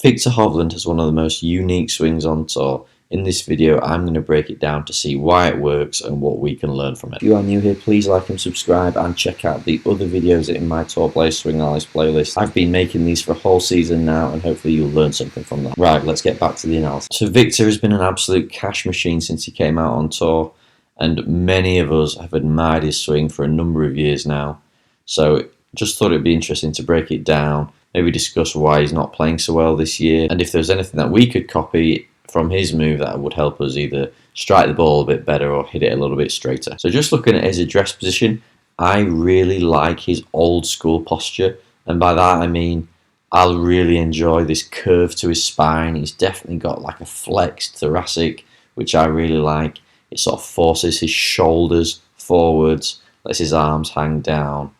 Viktor Hovland has one of the most unique swings on tour. In this video, I'm going to break it down to see why it works and what we can learn from it. If you are new here, please like and subscribe and check out the other videos in my Tour Play Swing Analysis playlist. I've been making these for a whole season now and hopefully you'll learn something from that. Right, let's get back to the analysis. So Viktor has been an absolute cash machine since he came out on tour, and many of us have admired his swing for a number of years now. So just thought it'd be interesting to break it down, maybe discuss why he's not playing so well this year, and if there's anything that we could copy from his move that would help us either strike the ball a bit better or hit it a little bit straighter. So just looking at his address position, I really like his old school posture, and by that I mean I'll really enjoy this curve to his spine. He's definitely got like a flexed thoracic, which I really like. It sort of forces his shoulders forwards, lets his arms hang down.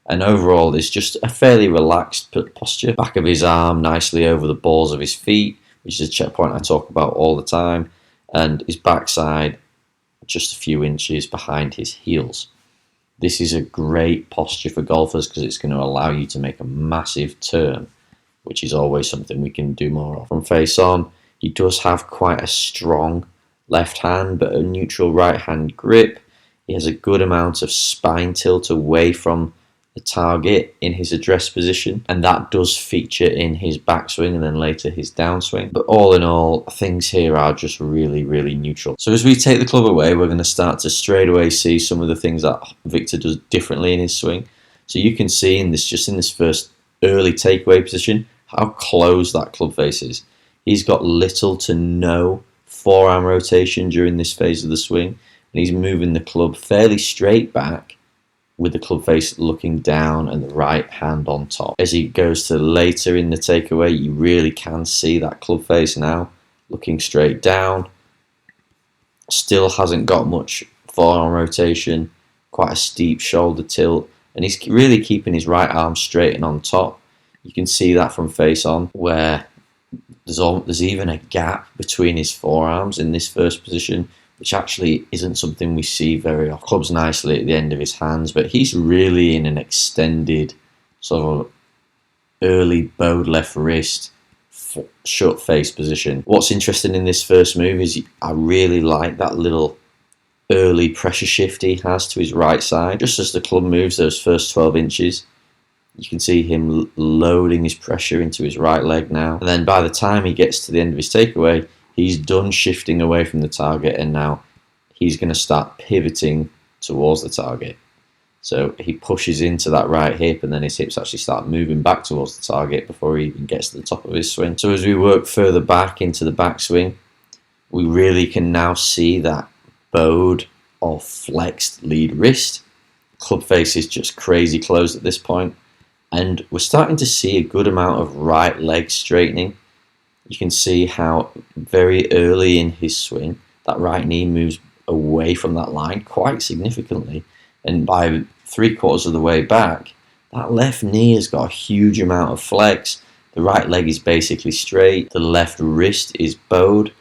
And overall, it's just a fairly relaxed posture. Back of his arm nicely over the balls of his feet, which is a checkpoint I talk about all the time. And his backside just a few inches behind his heels. This is a great posture for golfers because it's going to allow you to make a massive turn, which is always something we can do more of. From face on, he does have quite a strong left hand, but a neutral right hand grip. He has a good amount of spine tilt away from the target in his address position, and that does feature in his backswing and then later his downswing. But all in all, things here are just really neutral. So as we take the club away, we're going to start to straight away see some of the things that Viktor does differently in his swing. So you can see in this first early takeaway position how close that club face is. He's got little to no forearm rotation during this phase of the swing, and he's moving the club fairly straight back with the club face looking down and the right hand on top. As he goes to later in the takeaway, you really can see that club face now looking straight down. Still hasn't got much forearm rotation, quite a steep shoulder tilt, and he's really keeping his right arm straight and on top. You can see that from face on, where there's even a gap between his forearms in this first position, which actually isn't something we see very often. Clubs nicely at the end of his hands, but he's really in an extended sort of early bowed left wrist, shut face position. What's interesting in this first move is I really like that little early pressure shift he has to his right side. Just as the club moves those first 12 inches, you can see him loading his pressure into his right leg now. And then by the time he gets to the end of his takeaway, he's done shifting away from the target, and now he's going to start pivoting towards the target. So he pushes into that right hip, and then his hips actually start moving back towards the target before he even gets to the top of his swing. So as we work further back into the backswing, we really can now see that bowed or flexed lead wrist. Club face is just crazy closed at this point, and we're starting to see a good amount of right leg straightening. You can see how very early in his swing, that right knee moves away from that line quite significantly. And by 3/4 of the way back, that left knee has got a huge amount of flex. The right leg is basically straight. The left wrist is bowed.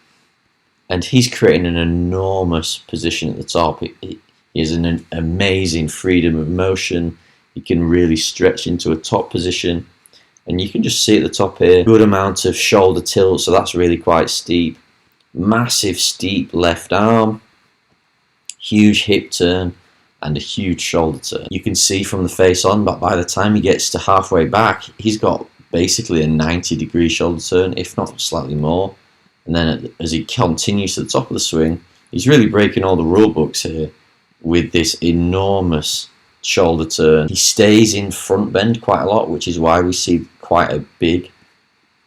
And he's creating an enormous position at the top. He has an amazing freedom of motion. He can really stretch into a top position. And you can just see at the top here, good amount of shoulder tilt, so that's really quite steep. Massive steep left arm, huge hip turn, and a huge shoulder turn. You can see from the face on, but by the time he gets to halfway back, he's got basically a 90-degree shoulder turn, if not slightly more. And then as he continues to the top of the swing, he's really breaking all the rule books here with this enormous shoulder turn. He stays in front bend quite a lot, which is why we see quite a big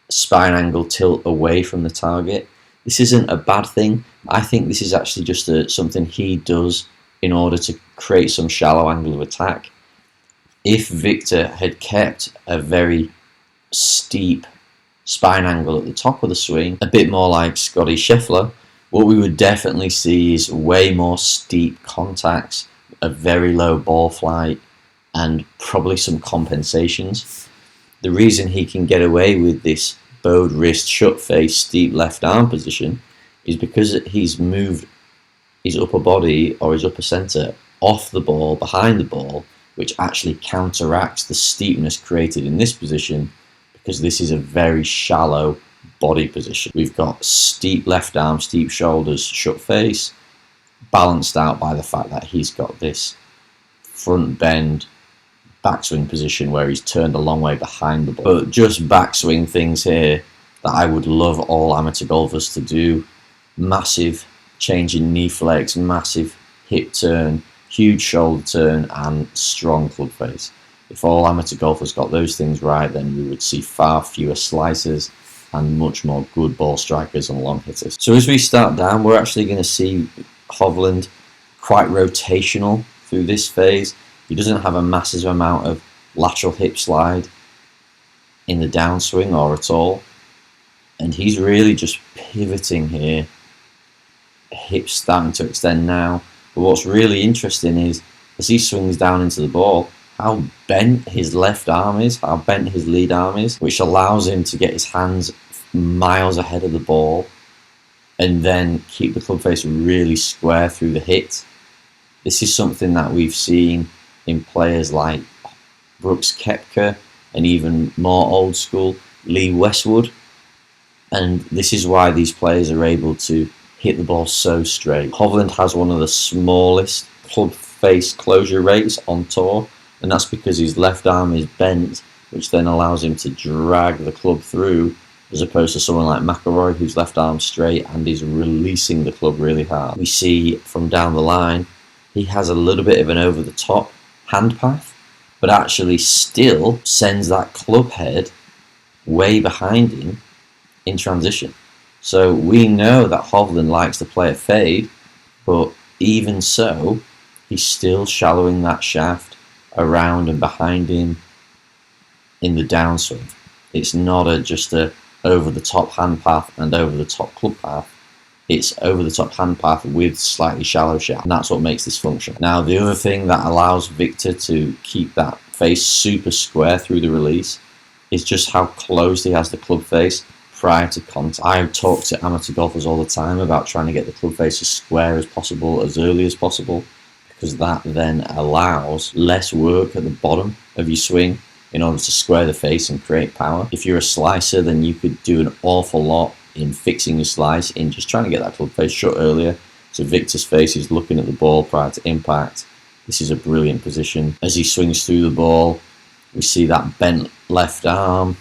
spine angle tilt away from the target. This isn't a bad thing. I think this is actually just something he does in order to create some shallow angle of attack. If Viktor had kept a very steep spine angle at the top of the swing, a bit more like Scotty Scheffler, what we would definitely see is way more steep contacts, a very low ball flight, and probably some compensations. The reason he can get away with this bowed wrist, shut face, steep left arm position is because he's moved his upper body or his upper centre off the ball, behind the ball, which actually counteracts the steepness created in this position because this is a very shallow body position. We've got steep left arm, steep shoulders, shut face, balanced out by the fact that he's got this front bend backswing position where he's turned a long way behind the ball. But just backswing things here that I would love all amateur golfers to do. Massive change in knee flex, massive hip turn, huge shoulder turn, and strong club face. If all amateur golfers got those things right, then we would see far fewer slicers and much more good ball strikers and long hitters. So as we start down, we're actually going to see Hovland quite rotational through this phase. He doesn't have a massive amount of lateral hip slide in the downswing or at all. And he's really just pivoting here. Hips starting to extend now. But what's really interesting is, as he swings down into the ball, how bent his left arm is, how bent his lead arm is, which allows him to get his hands miles ahead of the ball and then keep the club face really square through the hit. This is something that we've seen in players like Brooks Koepka and even more old school Lee Westwood. And this is why these players are able to hit the ball so straight. Hovland has one of the smallest club face closure rates on tour, and that's because his left arm is bent, which then allows him to drag the club through, as opposed to someone like McIlroy, whose left arm's straight and is releasing the club really hard. We see from down the line, he has a little bit of an over-the-top hand path, but actually still sends that club head way behind him in transition. So we know that Hovland likes to play a fade, but even so, he's still shallowing that shaft around and behind him in the downswing. It's not just a over-the-top hand path and over-the-top club path. It's over-the-top hand path with slightly shallow shaft, and that's what makes this function. Now, the other thing that allows Viktor to keep that face super square through the release is just how close he has the club face prior to contact. I talk to amateur golfers all the time about trying to get the club face as square as possible, as early as possible, because that then allows less work at the bottom of your swing in order to square the face and create power. If you're a slicer, then you could do an awful lot in fixing your slice, in just trying to get that club face shut earlier. So Viktor's face is looking at the ball prior to impact. This is a brilliant position. As he swings through the ball, we see that bent left arm.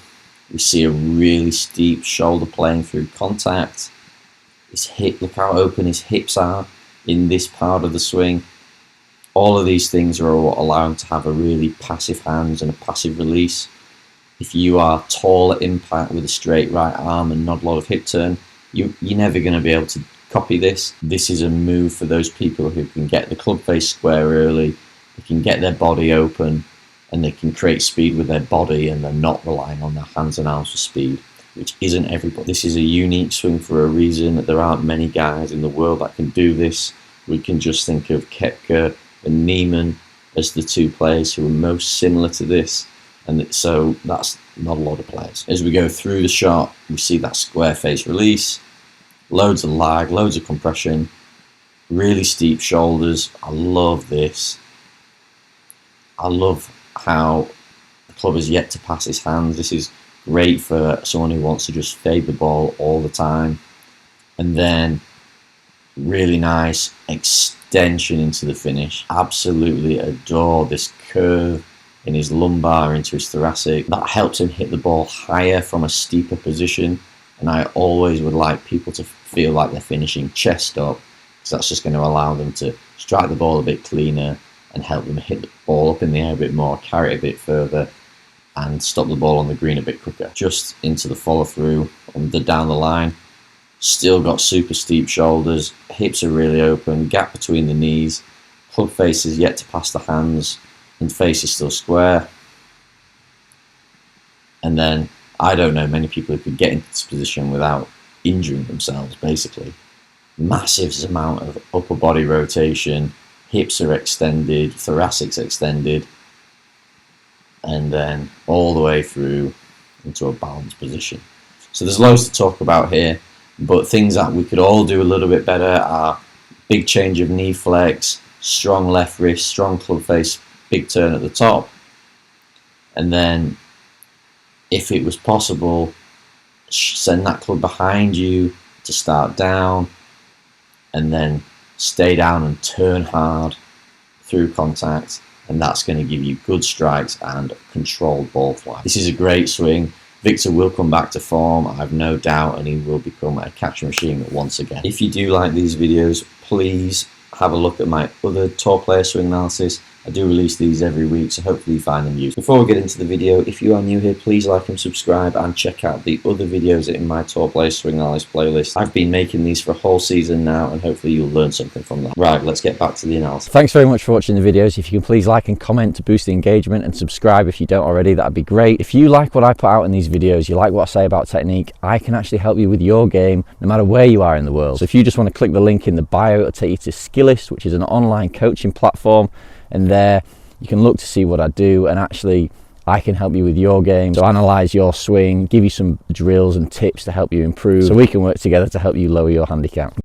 We see a really steep shoulder playing through contact. His hip, look how open his hips are in this part of the swing. All of these things are what allow him to have a really passive hands and a passive release. If you are tall at impact with a straight right arm and not a lot of hip turn, you're never going to be able to copy this. This is a move for those people who can get the club face square early, they can get their body open, and they can create speed with their body, and they're not relying on their hands and arms for speed, which isn't everybody. This is a unique swing for a reason. There aren't many guys in the world that can do this. We can just think of Koepka and Neiman as the two players who are most similar to this, and so that's not a lot of players. As we go through the shot, we see that square face release, loads of lag, loads of compression, really steep shoulders. I love this. I love how the club is yet to pass his hands. This is great for someone who wants to just fade the ball all the time. And then really nice extension into the finish. Absolutely adore this curve in his lumbar into his thoracic. That helps him hit the ball higher from a steeper position. And I always would like people to feel like they're finishing chest up, because that's just going to allow them to strike the ball a bit cleaner and help them hit the ball up in the air a bit more, carry it a bit further, and stop the ball on the green a bit quicker. Just into the follow through on the down the line. Still got super steep shoulders, hips are really open, gap between the knees, club face is yet to pass the hands, and face is still square. And then I don't know many people who could get into this position without injuring themselves, basically. Massive amount of upper body rotation, hips are extended, thoracic's extended, and then all the way through into a balanced position. So there's loads to talk about here, but things that we could all do a little bit better are big change of knee flex, strong left wrist, strong club face, big turn at the top, and then if it was possible, send that club behind you to start down, and then stay down and turn hard through contact, and that's going to give you good strikes and controlled ball flight. This is a great swing. Viktor will come back to form, I have no doubt, and he will become a catch machine once again. If you do like these videos, please have a look at my other tour player swing analysis. I do release these every week, so hopefully you find them useful. Before we get into the video, if you are new here, please like and subscribe, and check out the other videos in my tour player swing analysis playlist. I've been making these for a whole season now, and hopefully you'll learn something from that. Right, let's get back to the analysis. Thanks very much for watching the videos. If you can please like and comment to boost the engagement, and subscribe if you don't already, that'd be great. If you like what I put out in these videos, you like what I say about technique, I can actually help you with your game no matter where you are in the world. So if you just want to click the link in the bio, it'll take you to Skillist, which is an online coaching platform, and there you can look to see what I do, and actually I can help you with your game. So analyze your swing, give you some drills and tips to help you improve, so we can work together to help you lower your handicap.